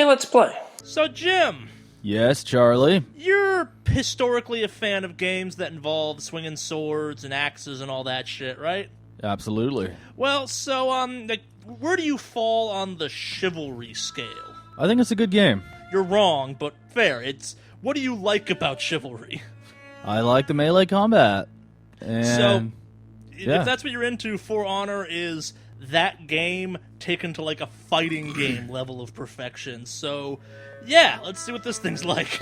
let's play. So, Jim, Yes, Charlie. you're historically a fan of games that involve swinging swords and axes and all that shit, right? Absolutely. Well, so, where do you fall on the chivalry scale? I think it's a good game. You're wrong, but fair. What do you like about chivalry? I like the melee combat. And yeah. If that's what you're into, For Honor is that game taken to like a fighting game level of perfection. So, yeah, let's see what this thing's like.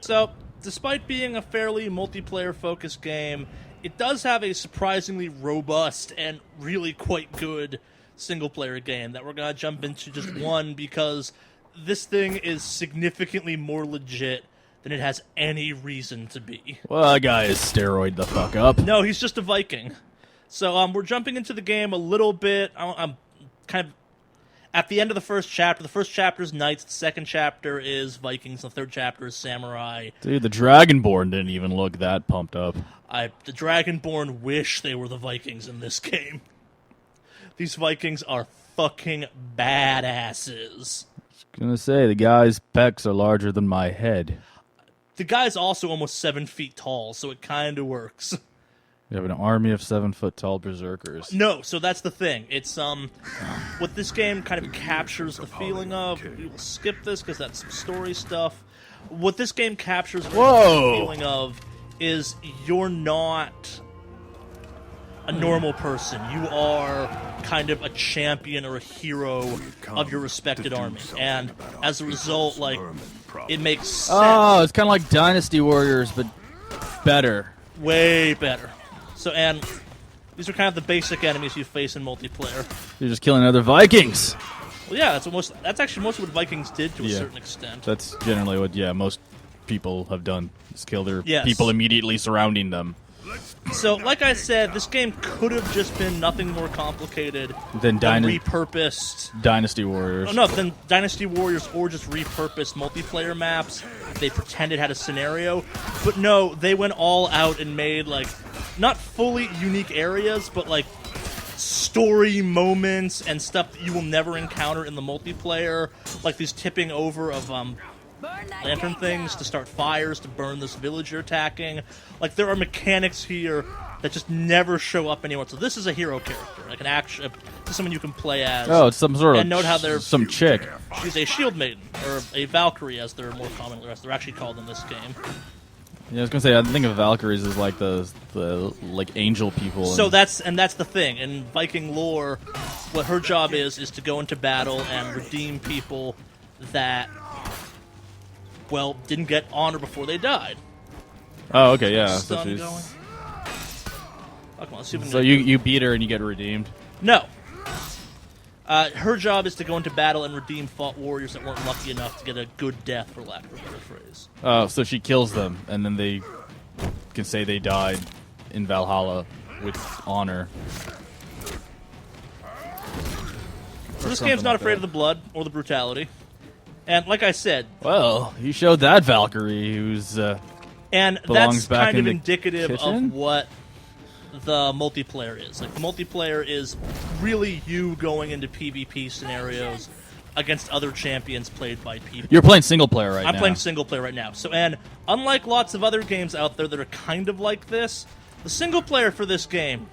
So, despite being a fairly multiplayer-focused game, it does have a surprisingly robust and really quite good single-player game that we're going to jump into just one because this thing is significantly more legit than it has any reason to be. Well, that guy is steroid the fuck up. No, he's just a Viking. So we're jumping into the game a little bit. I'm kind of at the end of the first chapter. The first chapter is knights. The second chapter is Vikings. The third chapter is samurai. Dude, the Dragonborn didn't even look that pumped up. The Dragonborn wish they were the Vikings in this game. These Vikings are fucking badasses. I was gonna say, the guy's pecs are larger than my head. The guy's also almost 7 feet tall, so it kind of works. We have an army of 7-foot-tall berserkers. No, so that's the thing. It's what this game kind of captures the feeling of. We will skip this because that's some story stuff. What this game captures the feeling of is you're not a normal person. You are kind of a champion or a hero of your respected army, and as a result, like, it makes sense. Oh, it's kind of like Dynasty Warriors, but better. Way better. So, and these are kind of the basic enemies you face in multiplayer. You're just killing other Vikings. Well, yeah, that's actually most of what Vikings did to a Yeah. certain extent. That's generally what, most people have done, is kill their Yes. people immediately surrounding them. So, like I said, this game could have just been nothing more complicated Than repurposed. Dynasty Warriors. Oh, no, than Dynasty Warriors or just repurposed multiplayer maps. They pretended had a scenario, but no, they went all out and made like not fully unique areas, but like story moments and stuff that you will never encounter in the multiplayer, like these tipping over of lantern things to start fires to burn this village you're attacking. Like, there are mechanics here that just never show up anywhere. So this is a hero character, like an action, someone you can play as. Oh, it's some sort of and note how they're some chick. She's a shield maiden or a Valkyrie, as they're more commonly they're actually called in this game. Yeah, I was gonna say I think of Valkyries as like the like angel people. So that's the thing in Viking lore. What her job is to go into battle and redeem people that, well, didn't get honor before they died. Oh, okay, yeah. Sun she's- going. Oh, come on, let's see if we can So you beat her and you get redeemed. No. Her job is to go into battle and redeem fought warriors that weren't lucky enough to get a good death, for lack of a better phrase. Oh, so she kills them, and then they can say they died in Valhalla with honor. So this game's not afraid of the blood or the brutality. And like I said, Well, you showed that Valkyrie who's and belongs that's back kind in of the indicative kitchen? of what the multiplayer is. Like, the multiplayer is really you going into PvP scenarios against other champions played by people. you're playing single player right now. I'm playing single player right now. So, and unlike lots of other games out there that are kind of like this, the single player for this game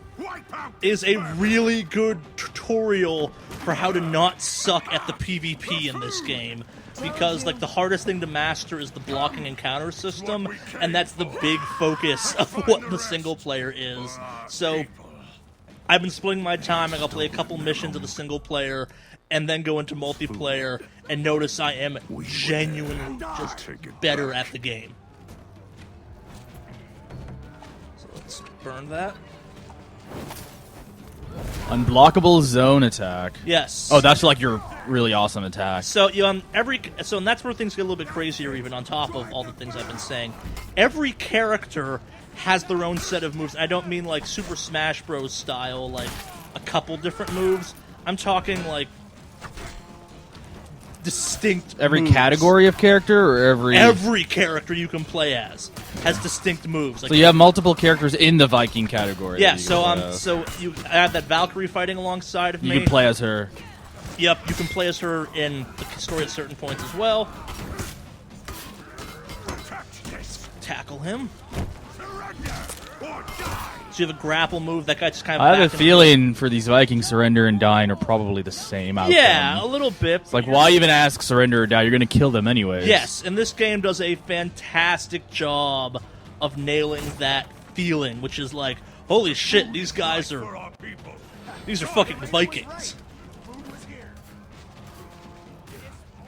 is a really good tutorial for how to not suck at the PvP in this game. Because, like, the hardest thing to master is the blocking and counter system, and that's the big focus of what the single player is. So, I've been splitting my time. I'll play a couple missions of the single player, and then go into multiplayer, and notice I am genuinely just better at the game. So let's burn that. Unblockable zone attack. Yes. Oh, that's like your really awesome attack. So and that's where things get a little bit crazier, even on top of all the things I've been saying. Every character has their own set of moves. I don't mean like Super Smash Bros. Style, like a couple different moves. I'm talking like distinct Every moves. category of character, or Every character you can play as has distinct moves. Like, So you have multiple characters in the Viking category. yeah. that you can play as. So you add that Valkyrie fighting alongside of You me. can play as her. Yep, you can play as her in the story at certain points as well. Tackle him. So you have a grapple move. That guy just kind of. I have a feeling for these Vikings, surrender and dying are probably the same outcome. Yeah, a little bit. It's like, why even ask surrender or die? You're going to kill them anyways. Yes, and this game does a fantastic job of nailing that feeling, which is like, holy shit, these guys are. These are fucking Vikings.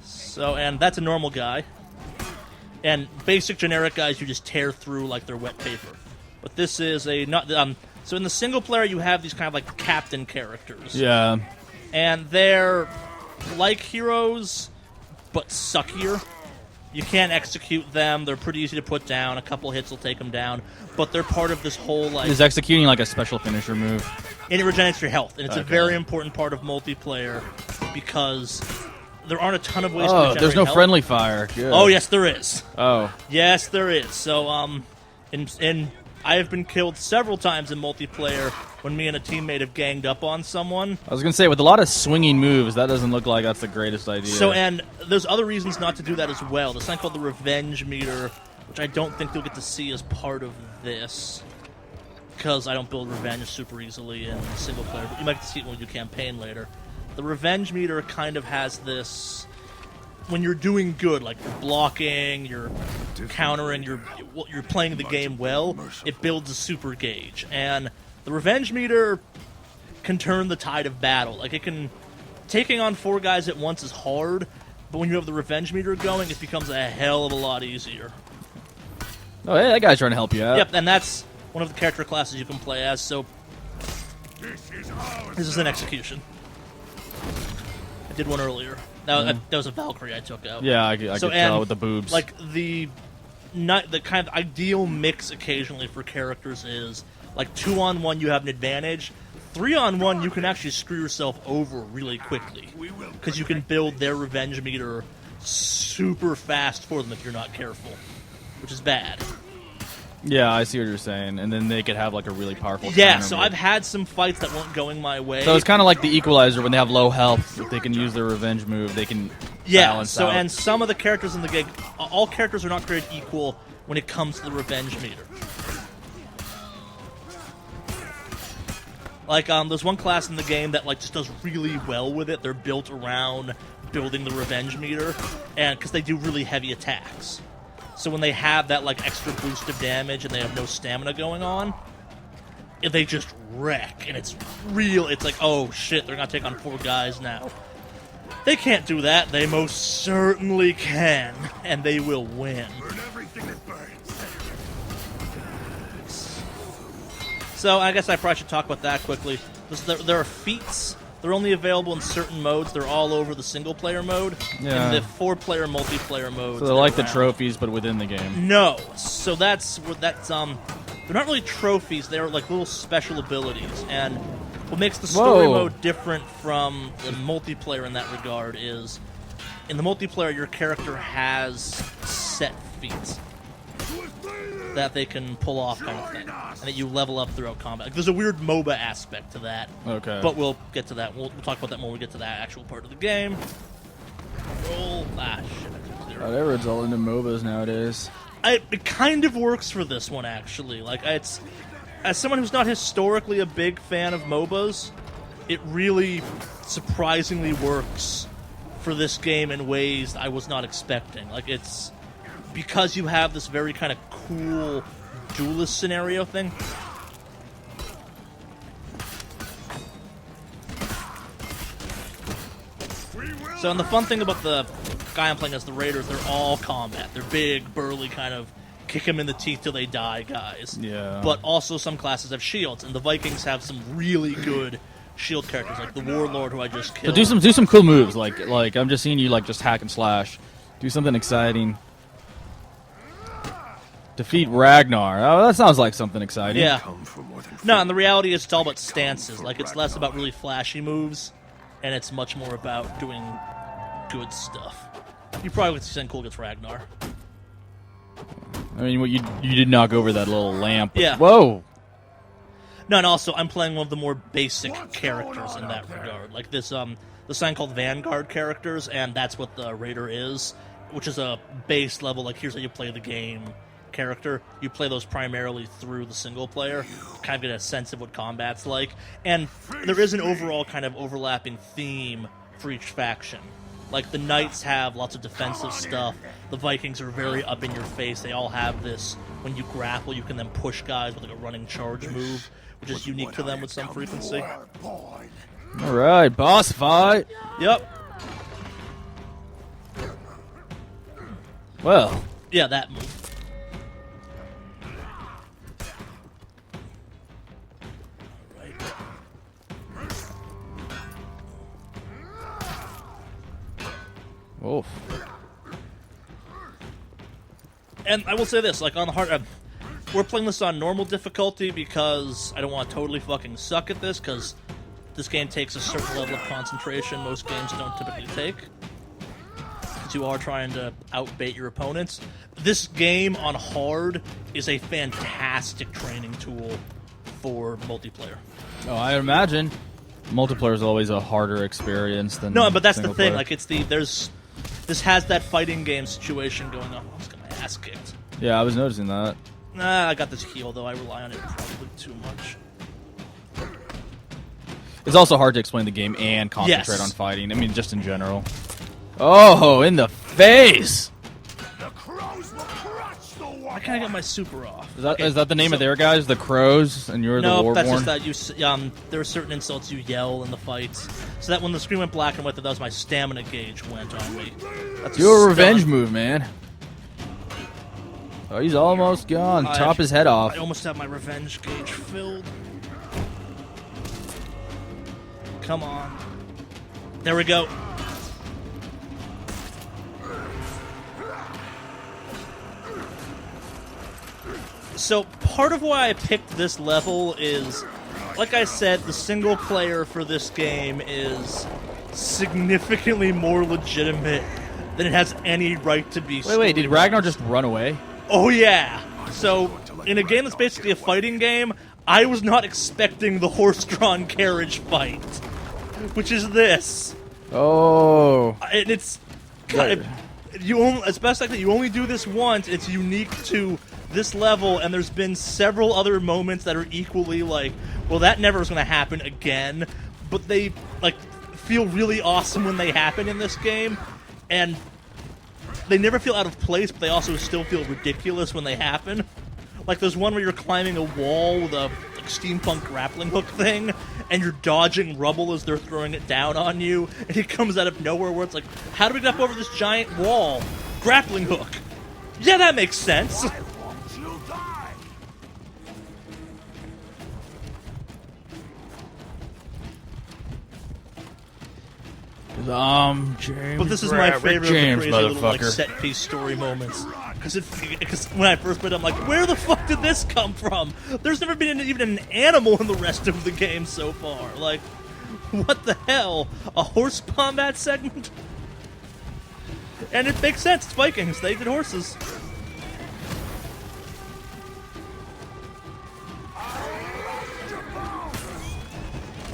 So, and that's a normal guy. And basic generic guys you just tear through like they're wet paper. But this is a not so in the single player you have these kind of like captain characters. Yeah. And they're like heroes but suckier. You can't execute them. They're pretty easy to put down. A couple hits will take them down. But they're part of this whole like Is executing like a special finisher move? and it regenerates your health. And it's a Okay. very important part of multiplayer because there aren't a ton of ways to Oh, regenerate there's no health. friendly fire. Good. Oh, yes, there is. Oh. Yes, there is. So, in I have been killed several times in multiplayer when me and a teammate have ganged up on someone. I was going to say, with a lot of swinging moves, that doesn't look like that's the greatest idea. So, and there's other reasons not to do that as well. There's something called the revenge meter, which I don't think you'll get to see as part of this. Because I don't build revenge super easily in single player, but you might get to see it when we do campaign later. The revenge meter kind of has this, when you're doing good, like you're blocking, you're countering, you're playing the game well, it builds a super gauge. And the revenge meter can turn the tide of battle. Like it can, taking on 4 guys at once is hard, but when you have the revenge meter going, it becomes a hell of a lot easier. Oh, hey, that guy's trying to help you out. Yep, and that's one of the character classes you can play as, so this is an execution. I did one earlier. That was a Valkyrie I took out. Yeah, I could tell with the boobs. Like, the kind of ideal mix occasionally for characters is, like, 2-on-1 you have an advantage, 3-on-1 you can actually screw yourself over really quickly, because you can build their revenge meter super fast for them if you're not careful, which is bad. Yeah, I see what you're saying. And then they could have like a really powerful Yeah, counter so move. I've had some fights that weren't going my way. So it's kind of like the Equalizer when they have low health. If they can use their revenge move, they can balance so out. and some of the characters in the game, all characters are not created equal when it comes to the revenge meter. Like, there's one class in the game that like just does really well with it. They're built around building the revenge meter, and because they do really heavy attacks. So when they have that like extra boost of damage and they have no stamina going on, they just wreck, and it's real. It's like, oh shit, they're gonna take on 4 guys now. They can't do that. They most certainly can, and they will win. So I guess I probably should talk about that quickly. There are feats. They're only available in certain modes. They're all over the single-player mode. Yeah. In the 4-player multiplayer mode. So they're like the trophies, but within the game. No. So that's they're not really trophies. They're like little special abilities. And what makes the story mode different from the multiplayer in that regard is, in the multiplayer, your character has set feats that they can pull off, kind of thing, and that you level up throughout combat. Like, there's a weird MOBA aspect to that. Okay. But we'll get to that. We'll talk about that when we get to that actual part of the game. Roll. Ah, shit. Everyone's all into MOBAs nowadays. It kind of works for this one, actually. Like, it's, as someone who's not historically a big fan of MOBAs, it really surprisingly works for this game in ways I was not expecting. Like, it's because you have this very kind of cool duelist scenario thing. So, and the fun thing about the guy I'm playing as, the Raiders, they're all combat. They're big, burly, kind of kick them in the teeth till they die guys. Yeah. But also some classes have shields, and the Vikings have some really good shield characters, like the Warlord who I just So killed. do some cool moves. Like I'm just seeing you like just hack and slash. Do something exciting. Defeat Ragnar. Oh, that sounds like something exciting. Yeah. No, and the reality is it's all about stances. Like, it's less about really flashy moves, and it's much more about doing good stuff. You probably would see cool against Ragnar. I mean, you did knock over that little lamp. Yeah. Whoa. No, and also I'm playing one of the more basic characters in that regard. Like this sign called Vanguard characters, and that's what the Raider is, which is a base level, like here's how you play the game character. You play those primarily through the single player, kind of get a sense of what combat's like. And there is an overall kind of overlapping theme for each faction. Like the Knights have lots of defensive stuff. The Vikings are very up in your face. They all have this, when you grapple, you can then push guys with like a running charge move, which is unique to them with some frequency. Alright, boss fight. Yep. Well, Yeah, that move. oof. And I will say this, like on the hard, we're playing this on normal difficulty because I don't want to totally fucking suck at this, because this game takes a certain level of concentration most games don't typically take. Because you are trying to outbait your opponents. This game on hard is a fantastic training tool for multiplayer. Oh, I imagine multiplayer is always a harder experience than No, but that's the single thing. player. Like this has that fighting game situation going on. I was getting my ass kicked. Yeah, I was noticing that. Nah, I got this heal though. I rely on it probably too much. It's also hard to explain the game and concentrate Yes. on fighting. I mean, just in general. Oh, in the face! I kind of got my super off. Is that the name of their guys? The Crows, and you're the No, Warborn? that's just that there are certain insults you yell in the fights, so that when the screen went black and white, that was my stamina gauge went on me. That's Do a stun. revenge move, man. Oh, he's almost gone. Chop his head off. I almost have my revenge gauge filled. Come on. There we go. So part of why I picked this level is, like I said, the single player for this game is significantly more legitimate than it has any right to be. Wait, did Ragnar just run away? Oh yeah. So in a game that's basically a fighting game, I was not expecting the horse-drawn carriage fight, which is this. Oh. And it's it's best like that. You only do this once. It's unique to this level, and there's been several other moments that are equally like, well, that never is going to happen again. But they like feel really awesome when they happen in this game, and they never feel out of place, but they also still feel ridiculous when they happen. Like there's one where you're climbing a wall with a steampunk grappling hook thing, and you're dodging rubble as they're throwing it down on you, and it comes out of nowhere where it's like, how do we get up over this giant wall? Grappling hook. Yeah, that makes sense. James. But this is my favorite James, of the crazy little like, motherfucker. set-piece story moments. Because when I first played it, I'm like, where the fuck did this come from? There's never been even an animal in the rest of the game so far. Like, what the hell? A horse combat segment? And it makes sense. It's Vikings. They did horses.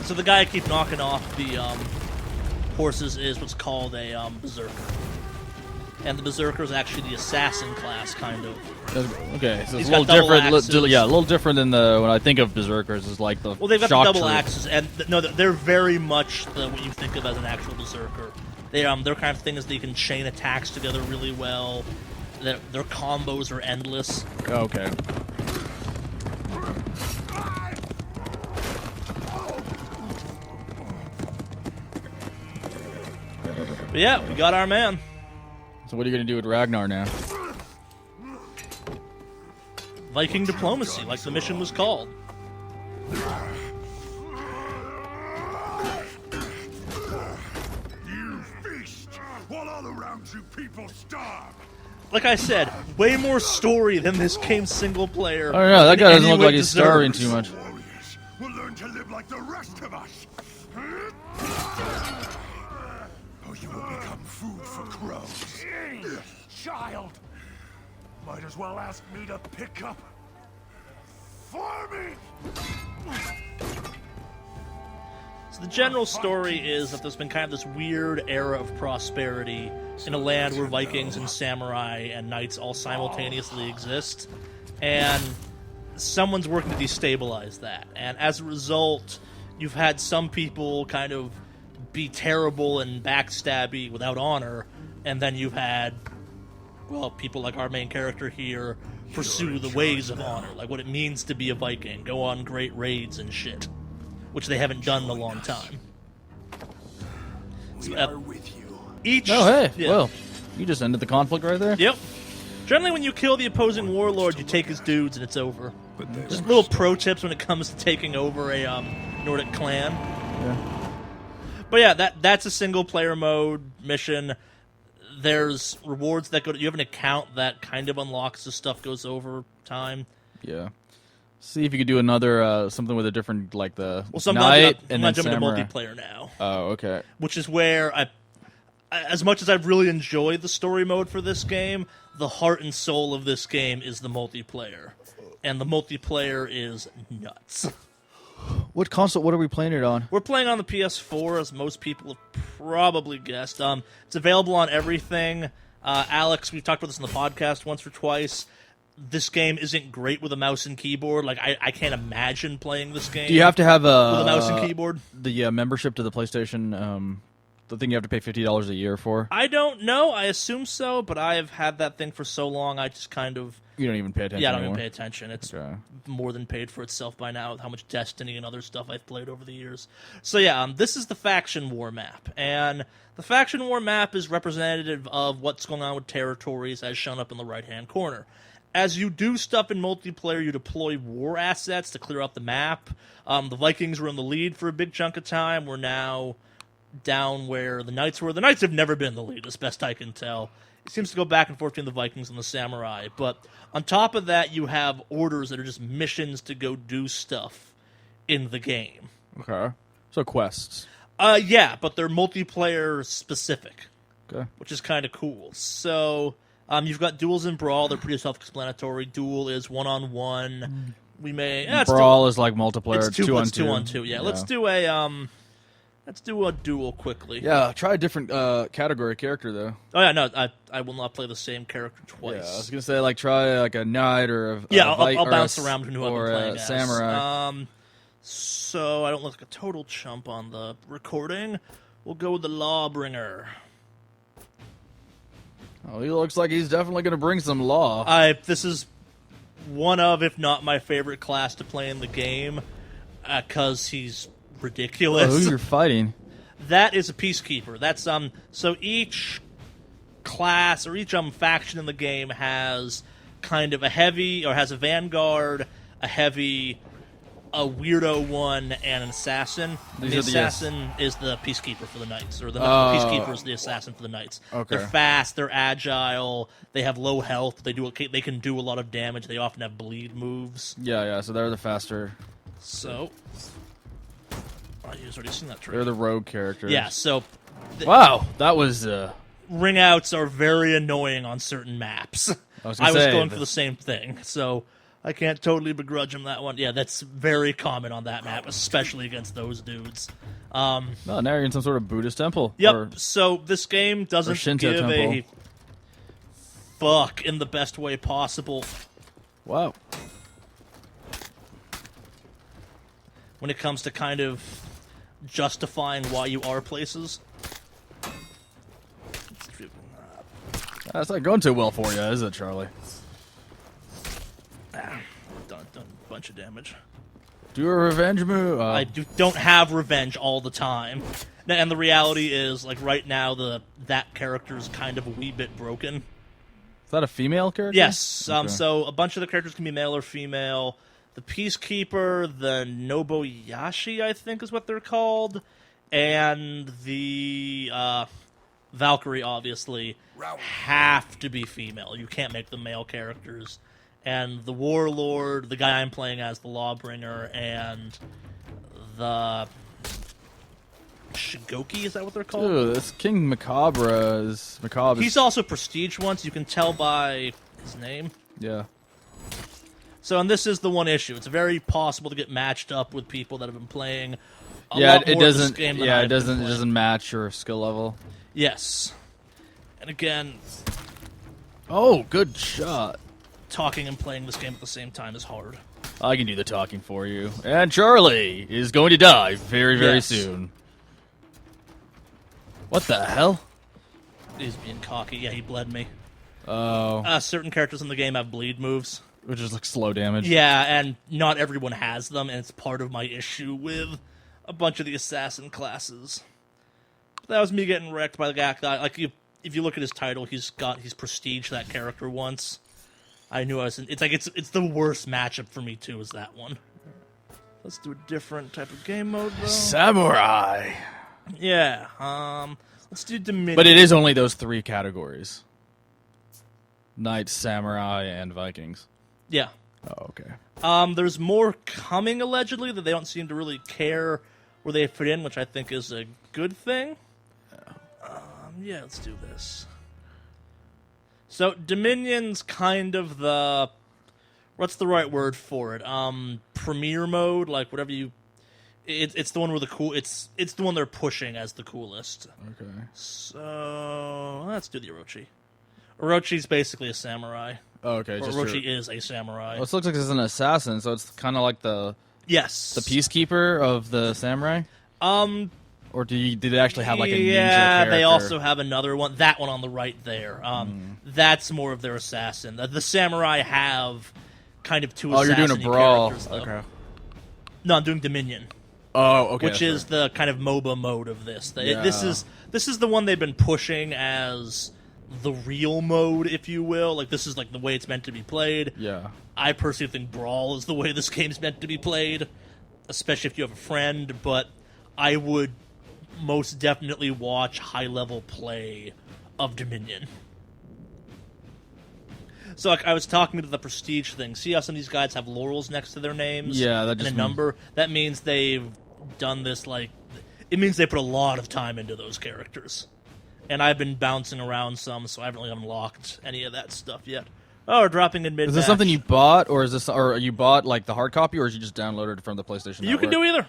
So the guy I keep knocking off the horses is what's called a berserker. And the berserker is actually the assassin class, kind of. Okay, so it's He's a little got double different. axes. Yeah, a little different than when I think of berserkers is like the Well, they've got shock the double troop. axes, and no, they're very much what you think of as an actual berserker. Their kind of thing is they can chain attacks together really well. Their combos are endless. Okay. But yeah, we got our man. So what are you gonna do with Ragnar now? Viking diplomacy, like the mission was called. You feast while all around you people starve. Like I said, way more story than this game's single player. I don't know. That in guy doesn't any look way like he's starving deserves. too much. Warriors will learn to live like the rest of us. Or you will become food for crows. Child, might as well ask me to pick up farming! So the general story is that there's been kind of this weird era of prosperity in a land where Vikings and samurai and knights all simultaneously exist, and someone's working to destabilize that. And as a result, you've had some people kind of be terrible and backstabby without honor, and then you've had, well, people like our main character here pursue the ways of honor, like what it means to be a Viking, go on great raids and shit, which they haven't done in a long time. We are with you. Each, Oh, hey. yeah. Well, you just ended the conflict right there. Yep. Generally, when you kill the opposing warlord, you take his dudes and it's over. But there's Just little pro tips when it comes to taking over a Nordic clan. Yeah. But yeah, that's a single player mode mission. There's rewards that go. You have an account that kind of unlocks as stuff goes over time. Yeah. See if you could do another something with a different, like the Well, so I'm knight not and then jumping to samurai. multiplayer now, Oh, okay. which is where as much as I've really enjoyed the story mode for this game, the heart and soul of this game is the multiplayer, and the multiplayer is nuts. What console? What are we playing it on? We're playing on the PS4, as most people have probably guessed. It's available on everything. Alex, we've talked about this in the podcast once or twice. This game isn't great with a mouse and keyboard. Like, I can't imagine playing this game. Do you have to have with a mouse and keyboard? The membership to the PlayStation? The thing you have to pay $50 a year for? I don't know. I assume so, but I have had that thing for so long, I just kind of... You don't even pay attention. Yeah, I don't anymore. even pay attention. It's Okay. more than paid for itself by now with how much Destiny and other stuff I've played over the years. So yeah, this is the Faction War map. And the Faction War map is representative of what's going on with territories as shown up in the right-hand corner. As you do stuff in multiplayer, you deploy war assets to clear out the map. The Vikings were in the lead for a big chunk of time. We're now down where the Knights were. The Knights have never been in the lead, as best I can tell. It seems to go back and forth between the Vikings and the Samurai. But on top of that, you have orders that are just missions to go do stuff in the game. Okay. So quests. Yeah, but they're multiplayer specific, Okay. which is kind of cool. So you've got duels and brawl. They're pretty self-explanatory. Duel is one-on-one. We may... Brawl is like multiplayer, it's two on two. 2-on-2. Yeah, let's do a... Let's do a duel quickly. Yeah, try a different category character though. Oh yeah, no, I will not play the same character twice. Yeah, I was gonna say like try like a knight or a I'll bounce or a, around between who I've or been playing a as. samurai. So I don't look like a total chump on the recording. We'll go with the Lawbringer. Oh, he looks like he's definitely gonna bring some law. This is one of, if not my favorite class to play in the game, because he's ridiculous. Who you're fighting? That is a peacekeeper. That's so each class or each faction in the game has kind of a heavy, or has a vanguard, a heavy, a weirdo one, and an assassin. These The are the assassin is the peacekeeper for the knights, or the peacekeeper is the assassin for the knights. Okay. They're fast, they're agile, they have low health, they can do a lot of damage. They often have bleed moves. Yeah. So they're the faster. So, you've already seen that trick. They're the rogue characters. Yeah. So, Wow, that was. ring outs are very annoying on certain maps. I was I was say, going for the same thing, so I can't totally begrudge him that one. Yeah, that's very common on that map, especially against those dudes. Oh, now you're in some sort of Buddhist temple. Yep, Or- so this game doesn't Shinto give a temple. fuck in the best way possible wow. when it comes to kind of justifying why you are places. That's not going too well for you, is it, Charlie? Done a bunch of damage. Do a revenge move. I don't have revenge all the time. And the reality is, like, right now, that character's kind of a wee bit broken. Is that a female character? Yes, Okay. so a bunch of the characters can be male or female. The Peacekeeper, the Nobuyashi, I think is what they're called, and the Valkyrie, obviously, have to be female. You can't make them male characters. And the Warlord, the guy I'm playing as, the Lawbringer, and the Shigoki, is that what they're called? Dude, this King Macabre is macabre. He's also prestige once. You can tell by his name. Yeah. So, and this is the one issue. It's very possible to get matched up with people that have been playing a Yeah, lot it more of this doesn't. game than Yeah, I've it been doesn't. It playing. doesn't match your skill level. Yes. And again, Oh, good shot. talking and playing this game at the same time is hard. I can do the talking for you. And Charlie is going to die very, very Yes. soon. What the hell? He's being cocky. Yeah, he bled me. Oh, Certain characters in the game have bleed moves. which is like slow damage. Yeah, and not everyone has them, and it's part of my issue with a bunch of the assassin classes. That was me getting wrecked by the guy. Like, if you look at his title, he's prestiged that character once. I knew I was. It's the worst matchup for me too. Is that one? Let's do a different type of game mode though. Samurai. Yeah. Let's do Dominion. But it is only those 3 categories: Knights, Samurai, and Vikings. Yeah. Oh, okay. There's more coming allegedly that they don't seem to really care where they fit in, which I think is a good thing. Yeah, let's do this. So Dominion's kind of the, what's the right word for it? Premiere mode, like whatever you. It's the one where it's the one they're pushing as the coolest. Okay. So let's do the Orochi. Orochi's basically a samurai. Oh, okay. Or Just Orochi is a samurai. Well, it looks like it's an assassin, so it's kind of like the Yes. peacekeeper of the samurai. Or did it actually have like a ninja yeah, character? they also have another one. That one on the right there. That's more of their assassin. The samurai have kind of two. Oh, you're doing a assassin-y brawl. characters, though. Okay. No, I'm doing Dominion, Oh, okay. which is the kind of MOBA mode of this. Yeah. This is the one they've been pushing as the real mode, if you will. Like this is like the way it's meant to be played. Yeah. I personally think Brawl is the way this game's meant to be played, especially if you have a friend, but I would most definitely watch high-level play of Dominion. So like, I was talking to the Prestige thing. See how some of these guys have laurels next to their names? Yeah, that and just a means- number? That means they've done this, like... It means they put a lot of time into those characters. And I've been bouncing around some, so I haven't really unlocked any of that stuff yet. Oh, we're dropping in mid-match. Is this something you bought, or you bought like the hard copy, or did you just download it from the PlayStation? You can do either.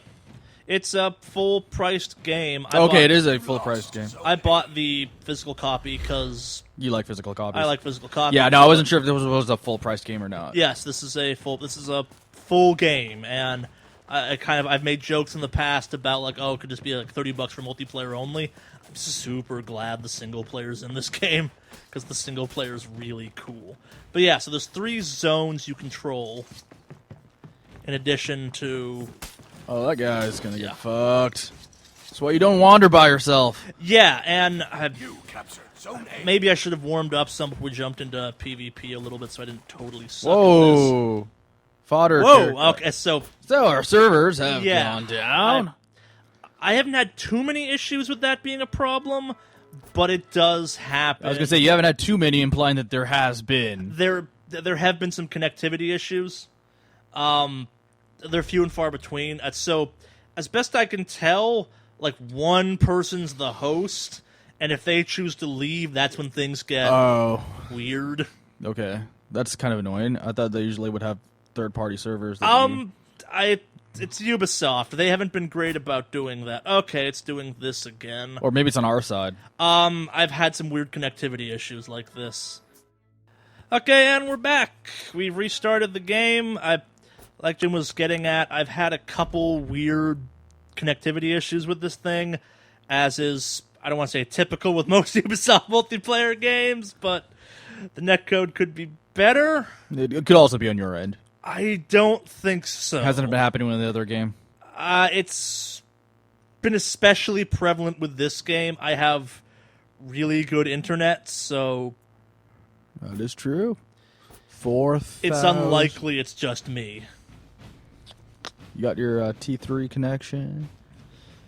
It's a full-priced game. Okay, it is a full-priced game. I bought the physical copy because You like physical copies? I like physical copies. Yeah, no, I wasn't sure if this was a full-priced game or not. Yes, this is a full game, and I've made jokes in the past about like, oh, it could just be like $30 for multiplayer only. I'm super glad the single player's in this game because the single player is really cool. But yeah, so there's 3 zones you control in addition to. Oh, that guy's gonna Yeah. get fucked. That's why you don't wander by yourself. Yeah, and You captured Zone A. maybe I should have warmed up some before we jumped into PvP a little bit so I didn't totally suck at this. Whoa. Fodder. Whoa, character. okay, so So our servers have Yeah. gone down. I haven't had too many issues with that being a problem, but it does happen. I was gonna say you haven't had too many, implying that there has been. There have been some connectivity issues. They're few and far between. So, as best I can tell, like one person's the host, and if they choose to leave, that's when things get Oh, weird. okay. That's kind of annoying. I thought they usually would have third-party servers. That It's Ubisoft. They haven't been great about doing that. Okay, it's doing this again. or maybe it's on our side. I've had some weird connectivity issues like this. Okay, and we're back. We restarted the game. Like Jim was getting at, I've had a couple weird connectivity issues with this thing, as is, I don't want to say typical with most Ubisoft multiplayer games, but the netcode could be better. It could also be on your end. I don't think so. Hasn't it been happening with the other game? It's been especially prevalent with this game. I have really good internet, so That is true. Fourth. it's unlikely it's just me. You got your T3 connection.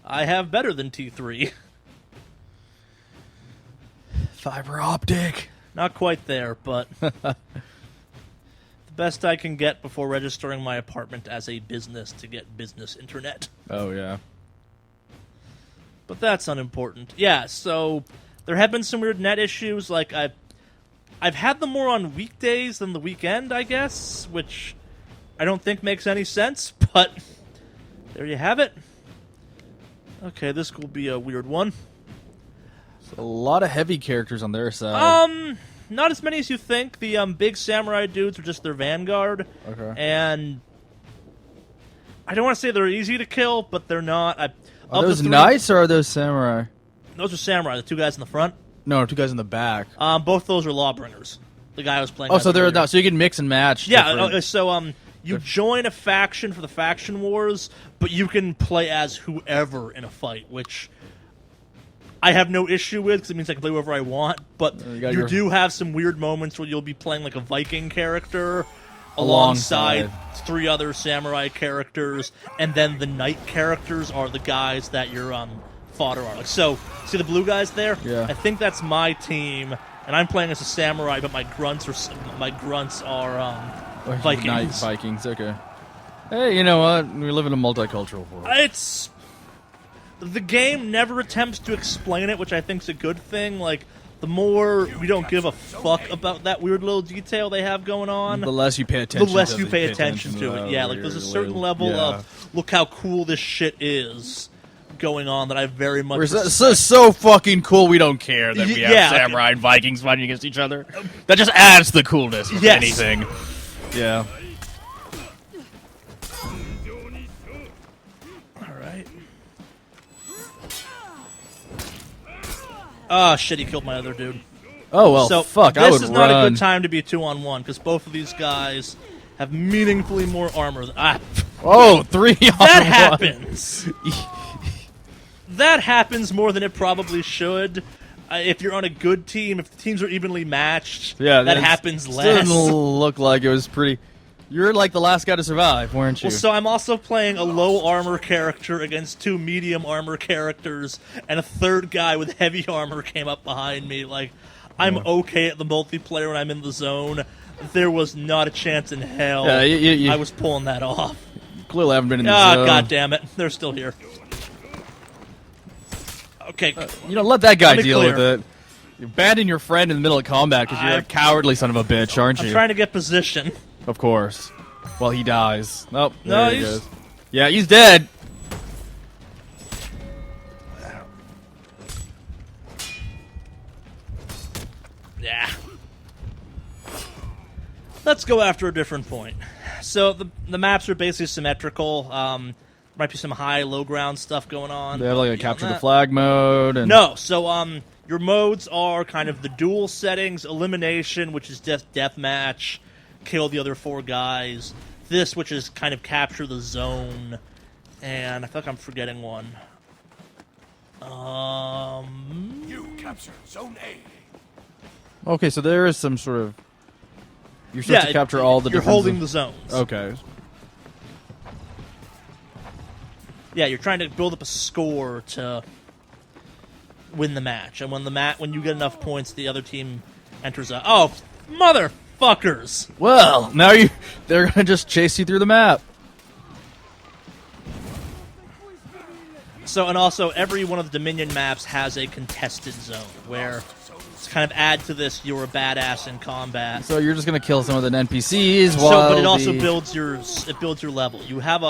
I have better than T3. Fiber optic. Not quite there, but the best I can get before registering my apartment as a business to get business internet. Oh yeah. But that's unimportant. Yeah, so there have been some weird net issues. Like I've had them more on weekdays than the weekend, I guess, which I don't think makes any sense, but there you have it. Okay, this will be a weird one. A lot of heavy characters on their side. Not as many as you think. The big samurai dudes are just their vanguard. Okay. And I don't want to say they're easy to kill, but they're not. Are those knights or are those samurai? Those are samurai, the two guys in the front. No, 2 guys in the back. Both those are lawbringers. The guy I was playing. Oh, so they're not. So you can mix and match. Yeah. You join a faction for the faction wars, but you can play as whoever in a fight, which I have no issue with because it means I can play whoever I want. But you do have some weird moments where you'll be playing like a Viking character alongside 3 other samurai characters, and then the knight characters are the guys that your fodder are. Like, so, see the blue guys there? Yeah. I think that's my team, and I'm playing as a samurai, but my grunts are Vikings. Knight Vikings. Okay. Hey, you know what? We live in a multicultural world. It's the game never attempts to explain it, which I think's a good thing. Like, the more we don't give a fuck about that weird little detail they have going on, the less you pay attention. The less you pay attention to it. Yeah, like there's a certain level of look how cool this shit is going on that I very much. So fucking cool. We don't care that we have samurai and Vikings fighting against each other. That just adds the coolness. If anything. Yeah. Alright. Oh, shit, he killed my other dude. Oh, well, so fuck, I would run. This is not a good time to be 2-on-1, because both of these guys have meaningfully more armor than... 3 on 1. That happens. That happens more than it probably should. If you're on a good team, if the teams are evenly matched, that happens less. It didn't look like it was pretty... You're like the last guy to survive, weren't you? Well, so I'm also playing a low armor character against 2 medium armor characters, and a 3rd guy with heavy armor came up behind me. Like, I'm okay at the multiplayer when I'm in the zone. There was not a chance in hell I was pulling that off. Clearly haven't been in the zone. God damn it. They're still here. Okay. Let that guy deal with it. You abandon your friend in the middle of combat because you're a cowardly son of a bitch, aren't you? I'm trying to get position. Of course. Well, he dies. Nope. No, he goes. Yeah, he's dead. Yeah. Let's go after a different point. So the maps are basically symmetrical. Might be some high, low ground stuff going on. They have like a capture the flag mode. And no, so your modes are kind of the duel settings, elimination, which is just deathmatch, kill the other 4 guys. This, which is kind of capture the zone, and I feel like I'm forgetting one. You captured Zone A. Okay, so there is some sort of... You're supposed to capture all the different... You're holding the zones. Okay. Yeah, you're trying to build up a score to win the match, and when you get enough points, the other team enters a... Oh, motherfuckers! Well, now they're gonna just chase you through the map. So, and also, every one of the Dominion maps has a contested zone, where to kind of add to this, you're a badass in combat. So you're just gonna kill some of the NPCs but it also builds your level. You have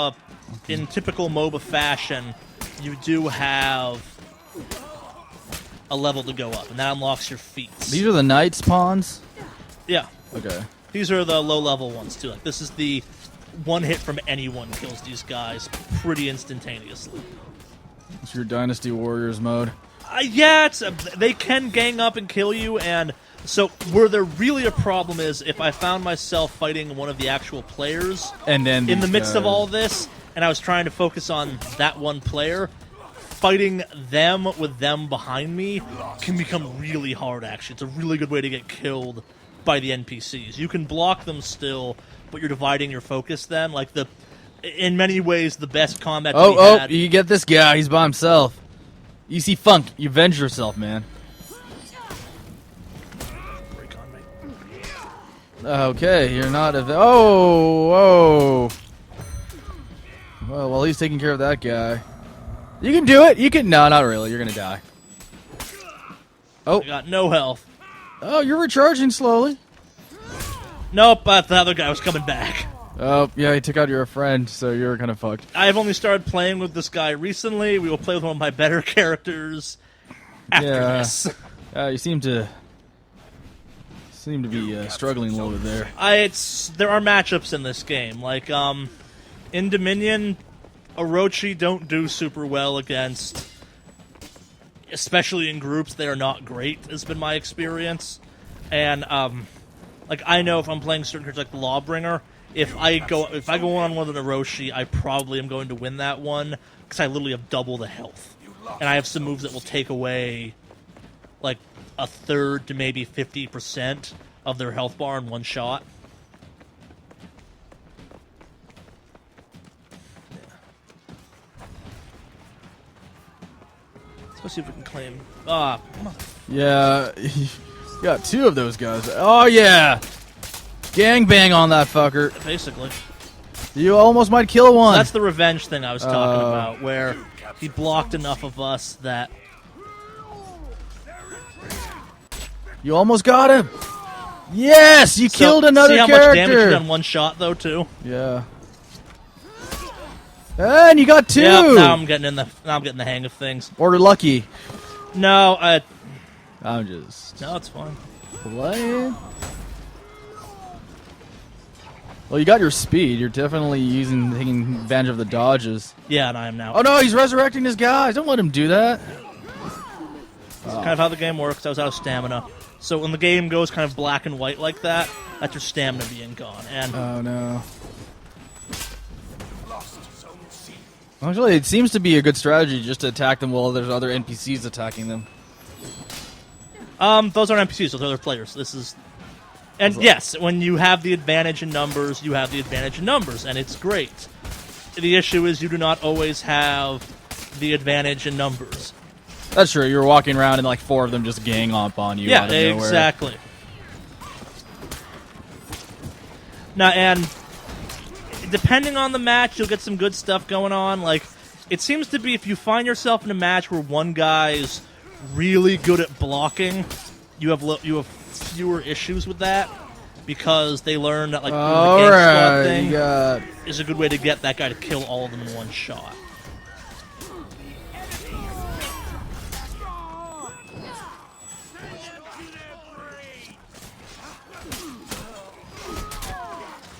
in typical MOBA fashion, you do have a level to go up, and that unlocks your feats. These are the knight spawns? Yeah. Okay. These are the low-level ones, too. Like, this is the one hit from anyone kills these guys pretty instantaneously. It's your Dynasty Warriors mode. Yeah, they can gang up and kill you, and so where there really a problem is if I found myself fighting one of the actual players and then in the midst of all this, and I was trying to focus on that one player, fighting them with them behind me can become really hard, actually. It's a really good way to get killed by the NPCs. You can block them still, but you're dividing your focus then. Like, in many ways, the best combat had... you get this guy. He's by himself. You see Funk. You avenge yourself, man. Break on me. Okay, you're not... Whoa. Well, he's taking care of that guy. You can do it. You can... No, not really. You're going to die. Oh. I got no health. Oh, you're recharging slowly. Nope, but the other guy was coming back. Oh, yeah, he took out your friend, so you're kind of fucked. I've only started playing with this guy recently. We will play with one of my better characters after this. You seem to be struggling a little bit there. There are matchups in this game. Like, in Dominion, Orochi don't do super well against, especially in groups. They are not great, has been my experience. And, like, I know if I'm playing certain characters like Lawbringer, if I go on with an Orochi, I probably am going to win that one, because I literally have double the health. And I have some moves that will take away, like, a third to maybe 50% of their health bar in one shot. Let's see if we can claim. Yeah, you got two of those guys. Oh, yeah. Gangbang on that fucker. Basically. You almost might kill one. So that's the revenge thing I was talking about, where he blocked enough of us that... You almost got him. Yes, you killed another character. See how much damage you did in one shot, though, too? Yeah. And you got two. Yep, now I'm getting the hang of things. Or lucky. No, I'm just... No, it's fine. Playing. Well, you got your speed. You're definitely taking advantage of the dodges. Yeah, and I am now. Oh no, he's resurrecting his guys. Don't let him do that. That's kind of how the game works. I was out of stamina. So when the game goes kind of black and white like that, that's your stamina being gone. And oh no. Actually, it seems to be a good strategy just to attack them while there's other NPCs attacking them. Those aren't NPCs, those are other players. This is... And yes, when you have the advantage in numbers, you have the advantage in numbers, and it's great. The issue is you do not always have the advantage in numbers. That's true. You're walking around and like four of them just gang up on you. Yeah, out of nowhere. Exactly. Now, and depending on the match, you'll get some good stuff going on. Like, it seems to be if you find yourself in a match where one guy's really good at blocking, you have fewer issues with that because they learn that like the gang squad thing is a good way to get that guy to kill all of them in one shot.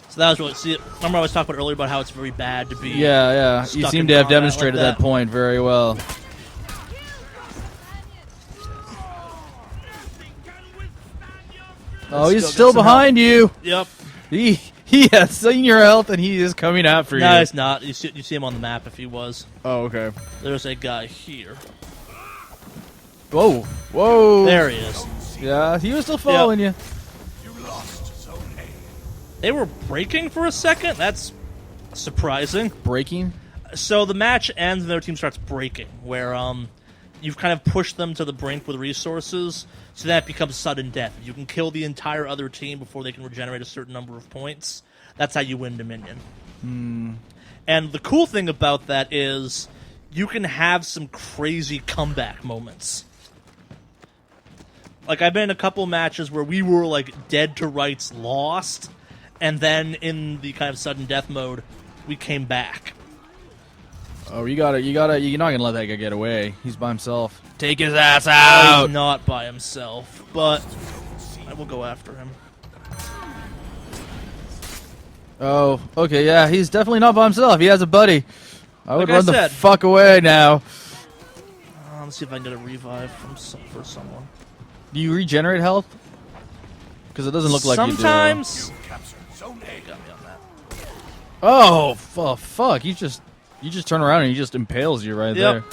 So that was really... See, remember I was talking about earlier about how it's very bad to be... Yeah. You seem to have demonstrated that point very well. Oh, he's still behind you. Yep. He has seen your health and he is coming after you. No, he's not. You see him on the map if he was. Oh, okay. There's a guy here. Whoa. There he is. Yeah, he was still following you. They were breaking for a second? That's surprising. Breaking? So the match ends and their team starts breaking, where you've kind of pushed them to the brink with resources, so that becomes sudden death. You can kill the entire other team before they can regenerate a certain number of points. That's how you win Dominion. And the cool thing about that is you can have some crazy comeback moments. Like, I've been in a couple matches where we were, like, dead to rights lost, and then in the kind of sudden death mode, we came back. Oh, you're not gonna let that guy get away. He's by himself. Take his ass out! He's not by himself, but I will go after him. Oh, okay, yeah, he's definitely not by himself. He has a buddy. I would run the fuck away now. Let's see if I can get a revive for someone. Do you regenerate health? Because it doesn't look like you do. Sometimes. Oh, fuck! You just turn around and he just impales you right there.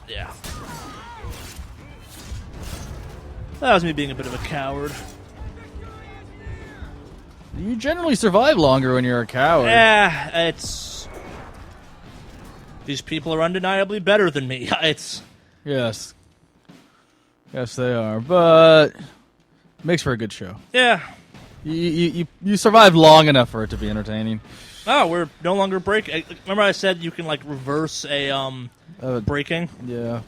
Yeah. That was me being a bit of a coward. You generally survive longer when you're a coward. Yeah, it's... These people are undeniably better than me. It's... Yes. Yes, they are, but... Makes for a good show. Yeah. You survive long enough for it to be entertaining. Oh, we're no longer breaking. Remember I said you can, like, reverse a, breaking? Yeah.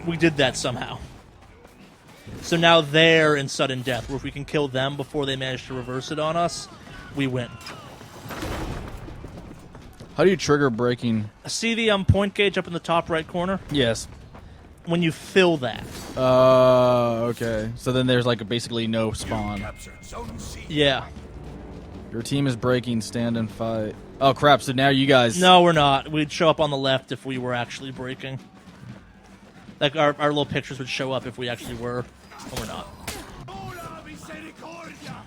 We did that somehow. So now they're in sudden death, where if we can kill them before they manage to reverse it on us, we win. How do you trigger breaking? See the point gauge up in the top right corner? Yes. When you fill that. Okay. So then there's like basically no spawn. Captured Zone C. Yeah. Your team is breaking, stand and fight. Oh crap, so now you guys... No, we're not. We'd show up on the left if we were actually breaking. Like, our little pictures would show up if we actually were, but we're not. Hola, misericordia.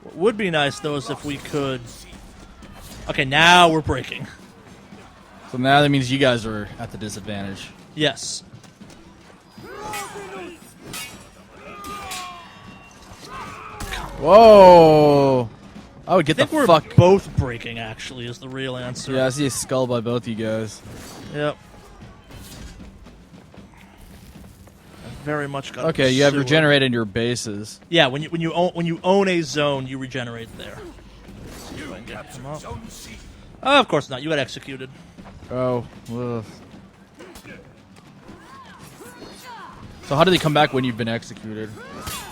What would be nice, though, is if we could... Okay, now we're breaking. So now that means you guys are at the disadvantage. Yes. Whoa! I would get I the think we're fuck... both breaking, actually, is the real answer. Yeah, I see a skull by both you guys. Yep. I very much got Okay, you have sewer. regenerated your bases. Yeah, when you own a zone, you regenerate there. See if I can get him up. Zone C. Of course not. You got executed. Oh, ugh. So how do they come back when you've been executed?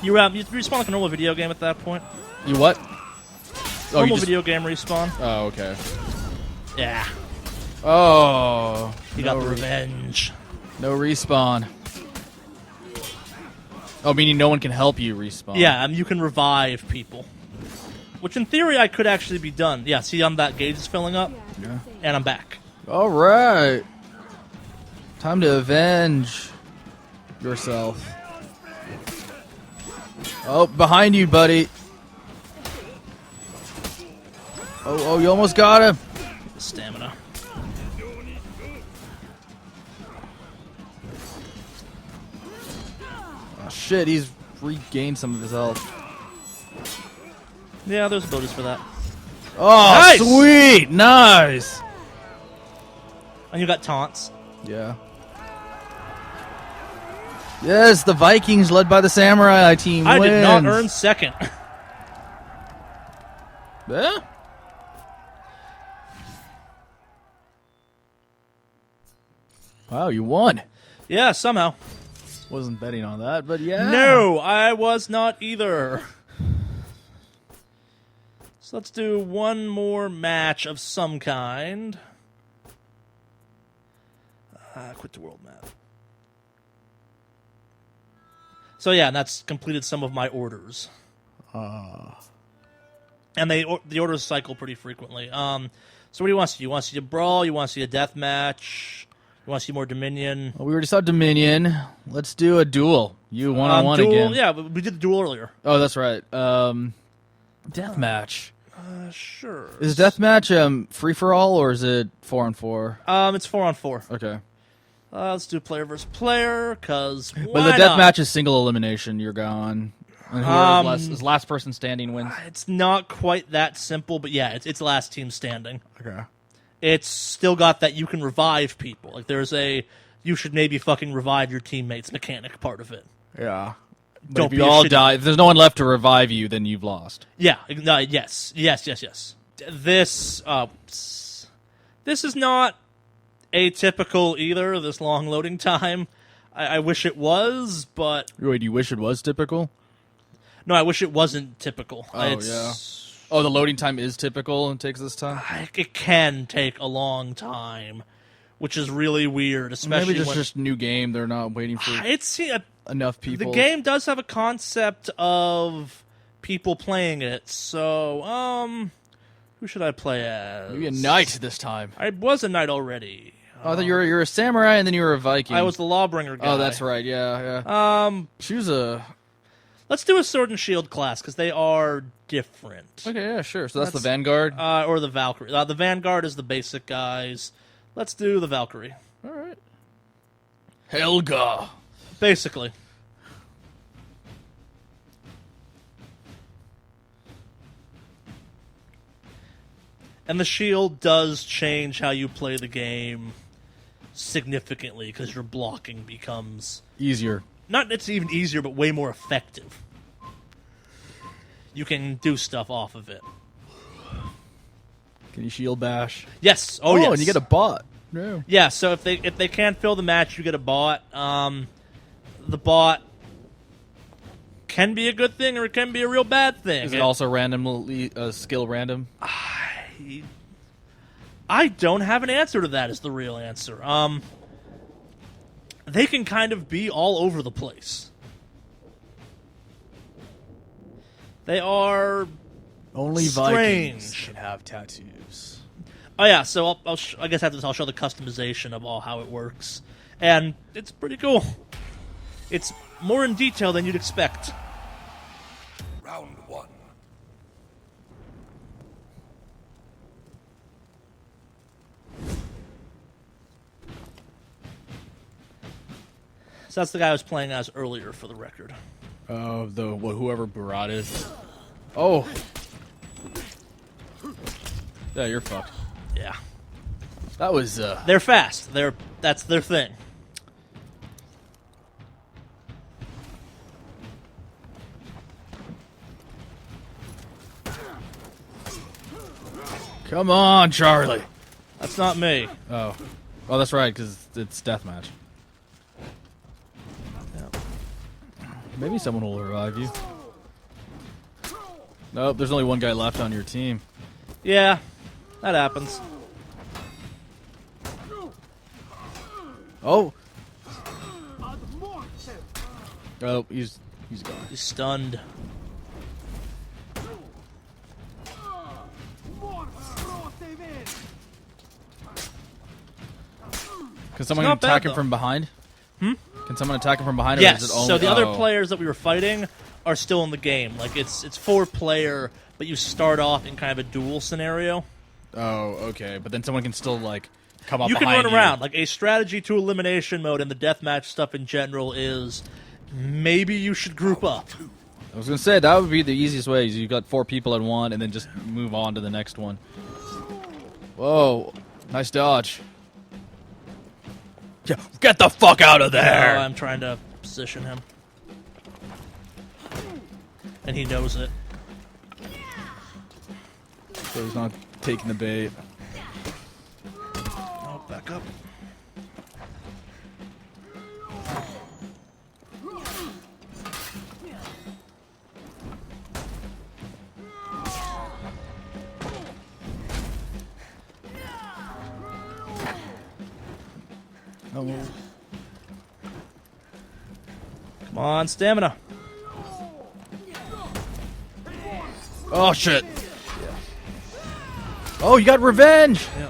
You respawn like a normal video game at that point. You what? Oh, Normal you just... video game respawn. Oh, okay. Yeah, Oh. you got the revenge. No respawn. Oh, meaning no one can help you respawn. Yeah, you can revive people. Which in theory I could actually be done. Yeah, see that gauge is filling up? Yeah. And I'm back. All right. Time to avenge yourself. Oh, behind you, buddy. Oh, you almost got him. Stamina. Oh, shit, he's regained some of his health. Yeah, there's abilities for that. Oh, Nice! sweet. Nice. And you got taunts. Yeah. Yes, the Vikings, led by the Samurai team, I wins. did not earn second. Yeah? Wow, you won. Yeah, somehow. Wasn't betting on that, but yeah. No, I was not either. So let's do one more match of some kind. Quit the world map. So yeah, and that's completed some of my orders. And the orders cycle pretty frequently. So what do you want to see? You want to see a brawl? You want to see a death match? You want to see more Dominion? Well, we already saw Dominion. Let's do a duel. You one-on-one duel, again. Yeah, we did the duel earlier. Oh, that's right. Deathmatch. Sure. Is deathmatch free-for-all, or is it 4-on-4? It's 4-on-4. Okay. Let's do player versus player, because But the deathmatch is single elimination. You're gone. And whoever's last person standing wins. It's not quite that simple, but yeah, it's last team standing. Okay. It's still got that you can revive people. Like, there's a you should maybe fucking revive your teammates mechanic part of it. Yeah. But Don't if be you a all shitty- die, if there's no one left to revive you, then you've lost. Yeah, no, yes. This is not atypical either, this long loading time. I wish it was, but... Wait, you wish it was typical? No, I wish it wasn't typical. Oh, yeah. Oh, the loading time is typical and takes this time? It can take a long time, which is really weird, especially Maybe when... just new game, they're not waiting for It's... enough people. The game does have a concept of people playing it, so, who should I play as? Maybe a knight this time. I was a knight already. Oh, I thought you're a samurai and then you were a Viking. I was the Lawbringer guy. Oh, that's right, yeah. Choose a... Let's do a sword and shield class, because they are different. Okay, yeah, sure. So that's the Vanguard? Or the Valkyrie. The Vanguard is the basic guys. Let's do the Valkyrie. All right. Helga. Basically. And the shield does change how you play the game significantly, because your blocking becomes... Easier. Not it's even easier, but way more effective. You can do stuff off of it. Can you shield bash? Yes. Oh, yes. And you get a bot. Yeah. Yeah, so if they can't fill the match, you get a bot. The bot can be a good thing, or it can be a real bad thing. Is it also randomly skill random? I don't have an answer to that is the real answer. They can kind of be all over the place. They are Only strange. Vikings can have tattoos. Oh yeah, so I guess after this I'll show the customization of how it works. And it's pretty cool. It's more in detail than you'd expect. Round one. So that's the guy I was playing as earlier, for the record. Whoever Barat is. Oh. Yeah, you're fucked. Yeah. That was, They're fast. That's their thing. Come on, Charlie. That's not me. Oh. Oh, that's right, because it's deathmatch. Maybe someone will revive you. Nope, there's only one guy left on your team. Yeah, that happens. Oh. Oh, he's gone. He's stunned. Can someone not bad, attack him though. from behind? Can someone attack him from behind? Or Yes. is it only, So the other players that we were fighting are still in the game. Like it's 4-player, but you start off in kind of a duel scenario. Oh, okay. But then someone can still like come up. You can behind run around. Like a strategy to elimination mode and the deathmatch stuff in general is maybe you should group up. I was gonna say that would be the easiest way. Is you got 4 people in one, and then just move on to the next one. Whoa, nice dodge. Yeah, get the fuck out of there! I'm trying to position him. And he knows it. So he's not taking the bait. Oh, back up. Oh. Come on, stamina. Oh shit! Oh, you got revenge! Yeah.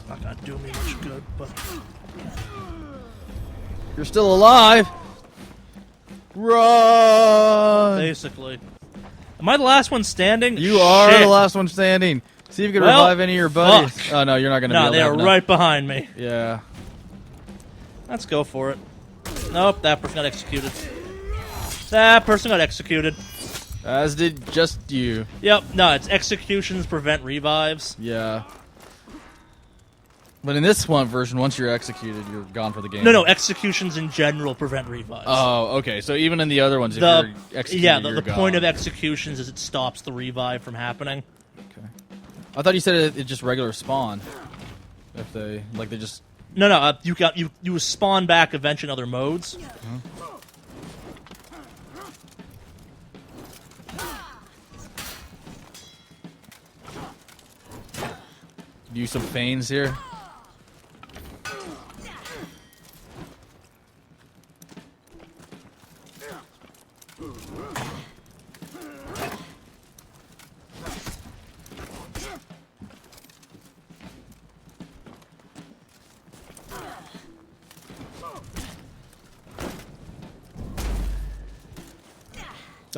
Not gonna do me much good, but You're still alive. Run! basically. Am I the last one standing? You are Shit. the last one standing. See if you can Well, revive any of your buddies. fuck. Oh no, you're not gonna be No, able to they have are enough. right behind me. Yeah. Let's go for it. Nope, that person got executed. That person got executed. As did just you. Yep, no, it's executions prevent revives. Yeah. But in this one version, once you're executed, you're gone for the game. No, executions in general prevent revives. Oh, okay. So even in the other ones, if the you're executed, yeah, you're the gone. point of executions is it stops the revive from happening. Okay. I thought you said it just regular spawn. If they they just. No, you spawn back eventually in other modes. Use some feigns here.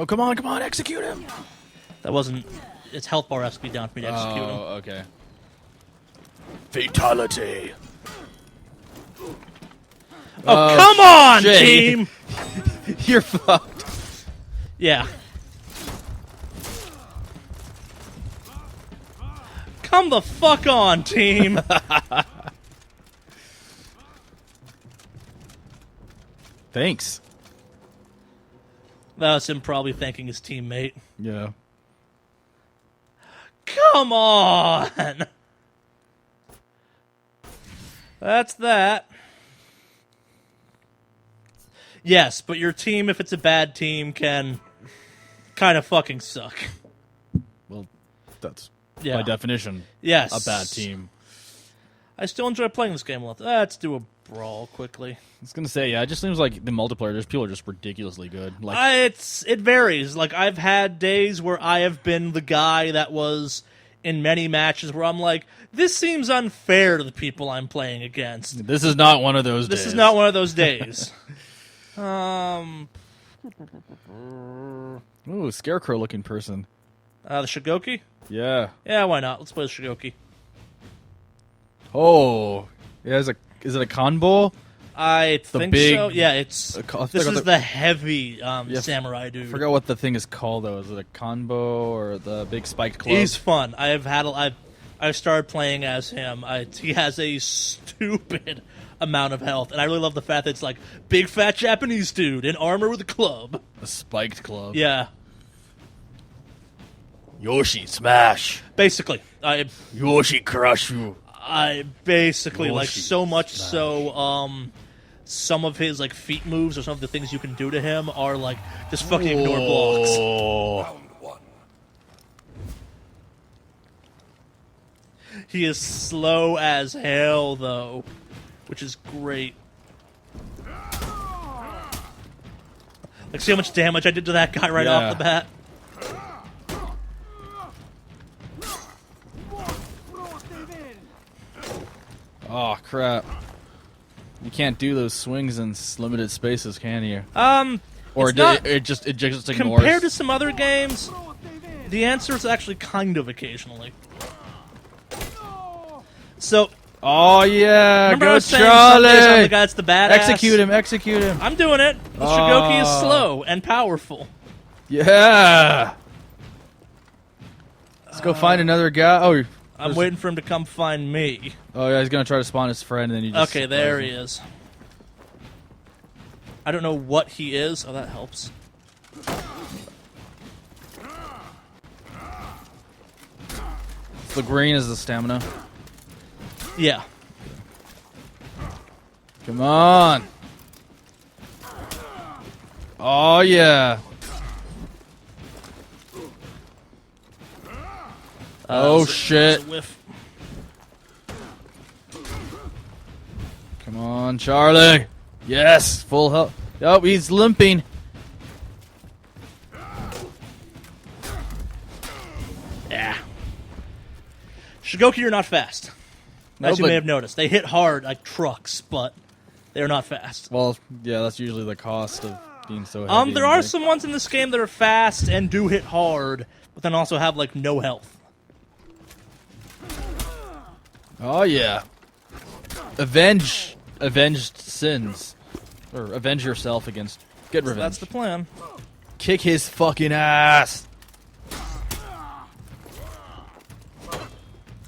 Oh, come on, execute him! That wasn't. Its health bar has to be down for me to execute him. Oh, okay. Fatality. Oh, come on, shit. team! You're fucked. Yeah. Come the fuck on, team! Thanks. That was him probably thanking his teammate. Yeah. Come on! That's that. Yes, but your team, if it's a bad team, can kind of fucking suck. Well, that's Yeah. by definition Yes. a bad team. I still enjoy playing this game a lot. Let's do a brawl quickly. I was gonna say, yeah, it just seems like the multiplayer, just people are just ridiculously good. Like, It varies. Like, I've had days where I have been the guy that was in many matches where I'm like, this seems unfair to the people I'm playing against. this is not one of those days. This is not one of those days. Ooh, scarecrow-looking person. The Shigoki? Yeah. Yeah, why not? Let's play the Shigoki. Oh, yeah. Is it a combo? I think big- so. Yeah, it's. I This forgot is the heavy samurai dude. I forgot what the thing is called though. Is it a combo or the big spiked club? He's fun. I've started playing as him. He has a stupid amount of health, and I really love the fact that it's like big fat Japanese dude in armor with a club. a spiked club. Yeah, Yoshi smash. basically, Yoshi crush you. I basically like Yoshi so much smash. so. Some of his like feet moves or some of the things you can do to him are like just fucking ignore blocks. Oh. Round one. He is slow as hell though, which is great. Like, see how much damage I did to that guy right Yeah. off the bat? Oh crap! You can't do those swings in limited spaces, can you? Or it's not- it just ignores. Compared to some other games, the answer is actually kind of occasionally. So, Oh yeah, remember I go was saying some days I'm Charlie! the guy that's the badass? Execute him! Execute him! I'm doing it. The Shigoki is Oh. slow and powerful. Yeah. Let's go find another guy. Oh, I'm waiting for him to come find me. oh yeah, he's gonna try to spawn his friend, and then you just Okay, there he is. I don't know what he is. Oh, that helps. The green is the stamina. Yeah. Come on. Oh yeah. Oh, that's a- shit. that's a whiff. Come on, Charlie. Yes, full health. Oh, he's limping. Yeah. Shigoki are not fast. No, As you but- may have noticed. They hit hard like trucks, but they're not fast. Well, yeah, that's usually the cost of being so heavy. There and are big. some ones in this game that are fast and do hit hard, but then also have like no health. Oh yeah. Avenged sins, or avenge yourself against. Get revenge. That's the plan. Kick his fucking ass.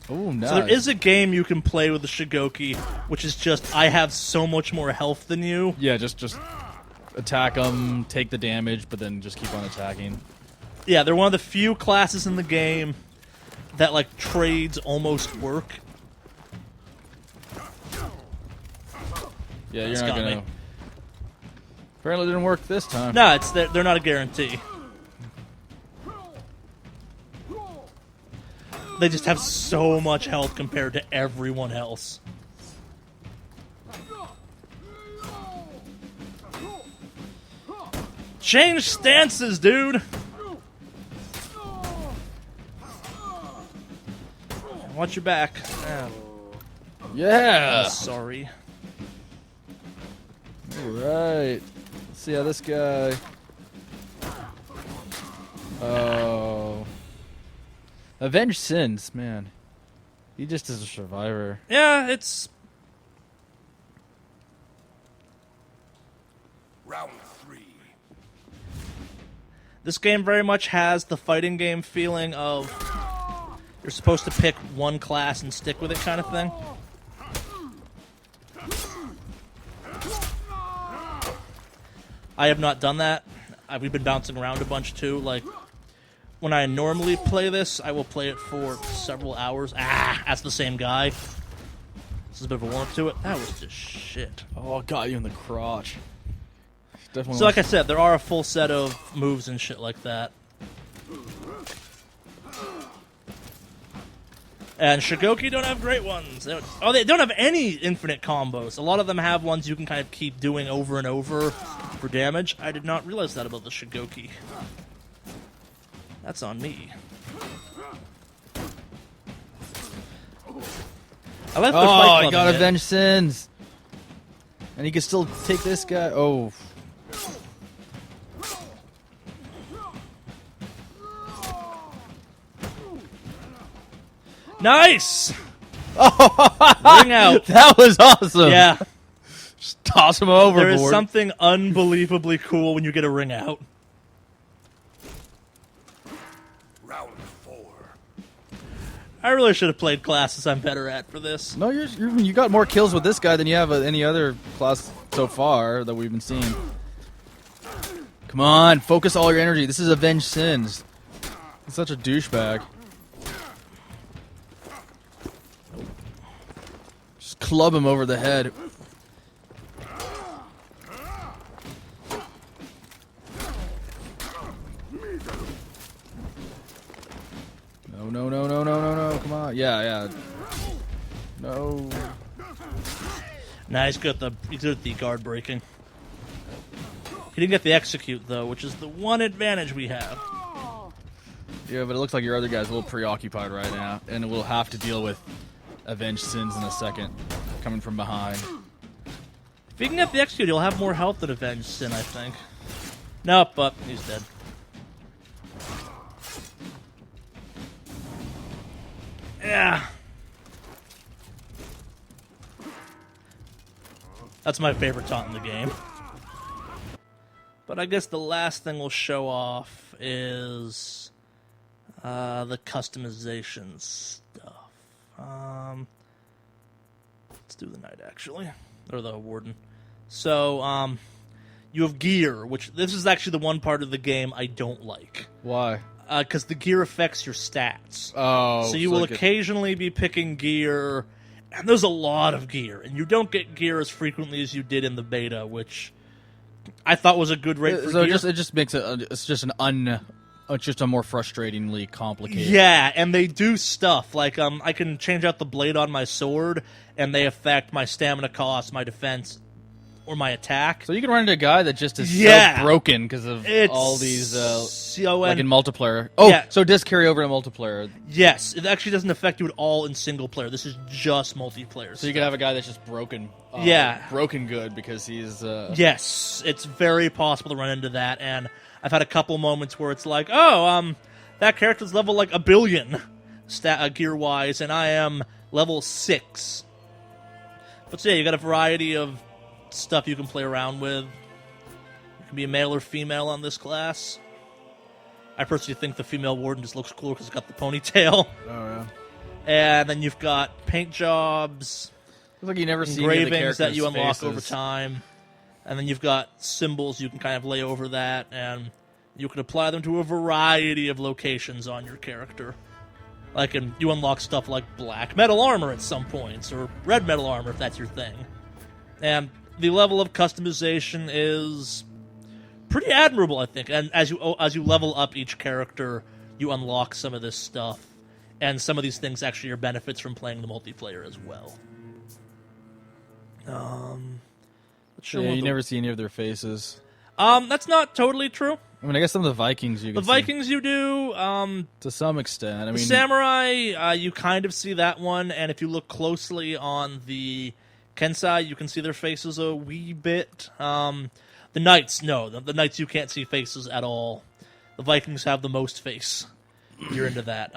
Oh, nice. So there is a game you can play with the Shigoki, which is just I have so much more health than you. Yeah, just attack them, take the damage, but then just keep on attacking. Yeah, they're one of the few classes in the game that like trades almost work. Yeah, you're That's not got gonna. me. Apparently, it didn't work this time. No, they're not a guarantee. They just have so much health compared to everyone else. Change stances, dude. Watch your back. Ah, Yeah. sorry. All right. Let's see how this guy. Oh. Avenge sins, man. He just is a survivor. Yeah, it's Round three. this game very much has the fighting game feeling of you're supposed to pick one class and stick with it kind of thing. I have not done that. We've been bouncing around a bunch too. Like, when I normally play this, I will play it for several hours. Ah, that's the same guy. This is a bit of a warm-up to it. That was just shit. Oh, got you in the crotch. Definitely. So like I said, there are a full set of moves and shit like that. And Shigoki don't have great ones. They don't have any infinite combos. A lot of them have ones you can kind of keep doing over and over for damage. I did not realize that about the Shigoki. That's on me. I left the Fight Club he got in it. Avenged Sins. And he can still take this guy. Oh. Nice! Ring out. That was awesome. Yeah. Just toss him overboard. There is something unbelievably cool when you get a ring out. Round 4. I really should have played classes I'm better at for this. No, you got more kills with this guy than you have with any other class so far that we've been seeing. Come on, focus all your energy. This is Avenged Sins. He's such a douchebag. Just club him over the head. No. Come on. Yeah. No. Nice, he's good at the guard breaking. He didn't get the execute, though, which is the one advantage we have. Yeah, but it looks like your other guy's a little preoccupied right now, and we'll have to deal with Avenged Sins in a second, coming from behind. If he can get the execute, he'll have more health than Avenged Sin, I think. Nope, but he's dead. Yeah. That's my favorite taunt in the game. But I guess the last thing we'll show off is the customization stuff. Let's do the knight, actually. Or the warden. So, you have gear, which this is actually the one part of the game I don't like. Why? Because the gear affects your stats. Oh. So you will occasionally be picking gear, and there's a lot of gear, and you don't get gear as frequently as you did in the beta, which I thought was a good rate for so gear. it just makes it's just a more frustratingly complicated. Yeah, and they do stuff like I can change out the blade on my sword, and they affect my stamina cost, my defense, or my attack. So you can run into a guy that just is so broken because of all these, like in multiplayer. Oh, yeah. So it does carry over to multiplayer. Yes, it actually doesn't affect you at all in single player. This is just multiplayer. So you can have a guy that's just broken. Broken good because he's... Yes, it's very possible to run into that, and I've had a couple moments where it's like, oh, that character's level like 1 billion gear-wise, and I am level 6. But so yeah, you got a variety of stuff you can play around with. You can be a male or female on this class. I personally think the female warden just looks cooler because it's got the ponytail. Oh, yeah. And then you've got paint jobs, looks like you never see engravings that you unlock over time. And then you've got symbols you can kind of lay over that, and you can apply them to a variety of locations on your character. Like, you unlock stuff like black metal armor at some points, or red metal armor if that's your thing. And the level of customization is pretty admirable, I think. And as you level up each character, you unlock some of this stuff. And some of these things actually are benefits from playing the multiplayer as well. You never see any of their faces. That's not totally true. I mean, I guess some of the Vikings you can The Vikings you do. To some extent. I mean, the Samurai, you kind of see that one. And if you look closely on the Kensai, you can see their faces a wee bit. The Knights, no. The Knights, you can't see faces at all. The Vikings have the most face. You're into that.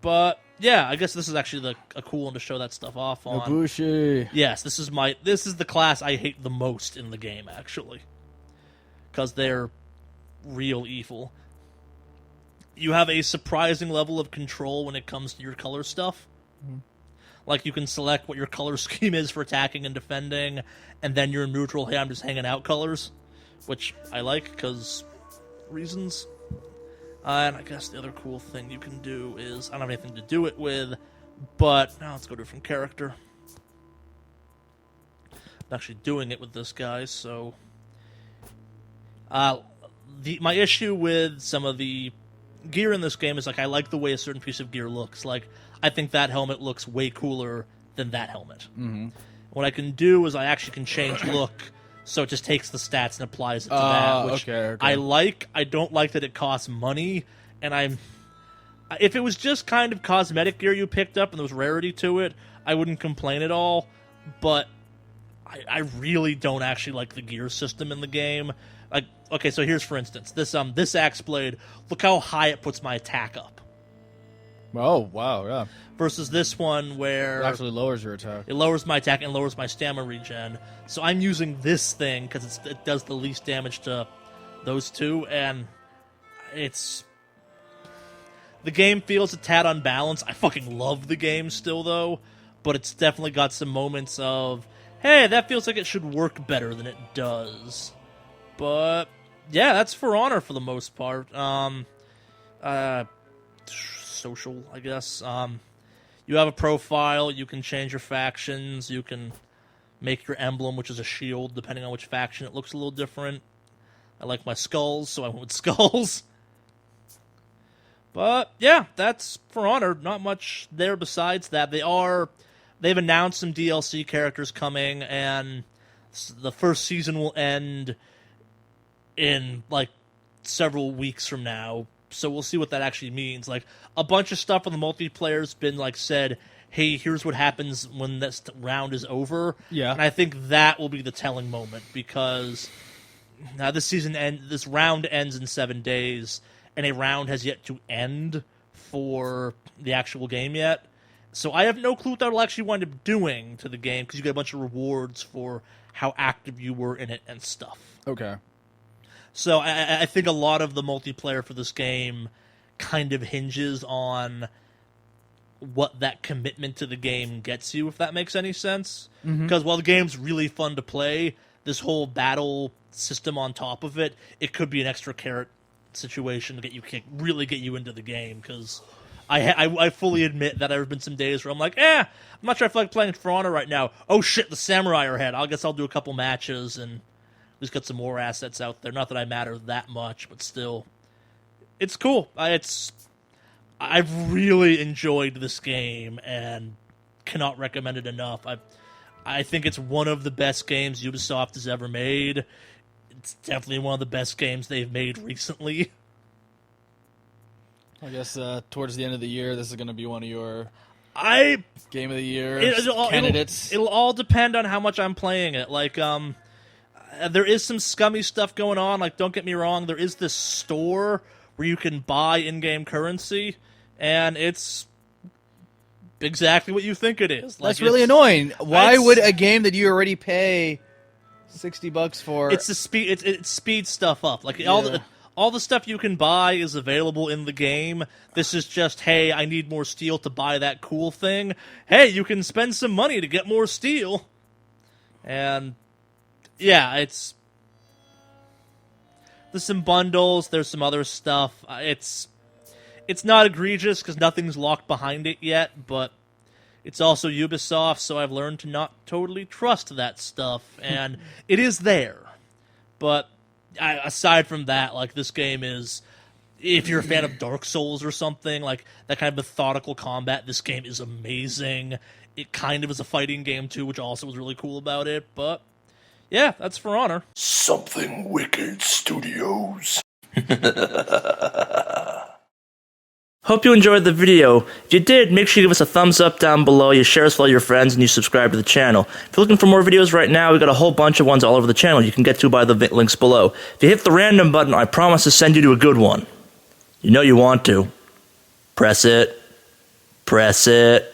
But yeah, I guess this is actually a cool one to show that stuff off on. Ibushi. Yes, this is the class I hate the most in the game, actually, because they're real evil. You have a surprising level of control when it comes to your color stuff. Mm-hmm. Like, you can select what your color scheme is for attacking and defending, and then you're neutral, hey, I'm just hanging out colors, which I like, because reasons. And I guess the other cool thing you can do is, I don't have anything to do it with, but now let's go to a different character. I'm actually doing it with this guy, so... my issue with some of the gear in this game is, like, I like the way a certain piece of gear looks. Like, I think that helmet looks way cooler than that helmet. Mm-hmm. What I can do is I actually can change look, so it just takes the stats and applies it to that, which okay. I like. I don't like that it costs money, and if it was just kind of cosmetic gear you picked up and there was rarity to it, I wouldn't complain at all, but I really don't actually like the gear system in the game. Like, okay, so here's, for instance, this axe blade, look how high it puts my attack up. Oh, wow, yeah. Versus this one where It actually lowers your attack. it lowers my attack and lowers my stamina regen. So I'm using this thing because it does the least damage to those two, and the game feels a tad unbalanced. I fucking love the game still, though, but it's definitely got some moments of, hey, that feels like it should work better than it does. But yeah, that's For Honor for the most part. Social, I guess. You have a profile, you can change your factions, you can make your emblem, which is a shield, depending on which faction. It looks a little different. I like my skulls, so I went with skulls. But yeah, that's For Honor. Not much there besides that. They've announced some DLC characters coming, and the first season will end in like several weeks from now. So we'll see what that actually means. Like, a bunch of stuff on the multiplayer's been like said, hey, here's what happens when this round is over. Yeah. And I think that will be the telling moment, because now this round ends in 7 days, and a round has yet to end for the actual game yet. So I have no clue what that'll actually wind up doing to the game, because you get a bunch of rewards for how active you were in it and stuff. Okay. So I think a lot of the multiplayer for this game kind of hinges on what that commitment to the game gets you, if that makes any sense. Because while the game's really fun to play, this whole battle system on top of it, it could be an extra carrot situation to really get you into the game, because I fully admit that there have been some days where I'm like, I'm not sure I feel like playing For Honor right now. Oh shit, the samurai are ahead. I guess I'll do a couple matches and just get some more assets out there. Not that I matter that much, but still, it's cool. I've really enjoyed this game and cannot recommend it enough. I think it's one of the best games Ubisoft has ever made. It's definitely one of the best games they've made recently. I guess towards the end of the year, this is going to be one of your Game of the Year candidates. It'll all depend on how much I'm playing it. Like, there is some scummy stuff going on. Like, don't get me wrong, there is this store where you can buy in-game currency, and it's exactly what you think it is. Like, that's really annoying. Why would a game that you already pay $60 for? It's the speed. It speeds stuff up. Like, all the stuff you can buy is available in the game. This is just, hey, I need more steel to buy that cool thing. Hey, you can spend some money to get more steel. And yeah, there's some bundles, there's some other stuff. It's not egregious because nothing's locked behind it yet, but it's also Ubisoft, so I've learned to not totally trust that stuff, and it is there. But aside from that, like, this game is, if you're a fan of Dark Souls or something, like that kind of methodical combat, this game is amazing. It kind of is a fighting game too, which also was really cool about it, but yeah, that's For Honor. Something Wicked Studios. Hope you enjoyed the video. If you did, make sure you give us a thumbs up down below, you share us with all your friends, and you subscribe to the channel. If you're looking for more videos right now, we've got a whole bunch of ones all over the channel you can get to by the links below. If you hit the random button, I promise to send you to a good one. You know you want to. Press it. Press it.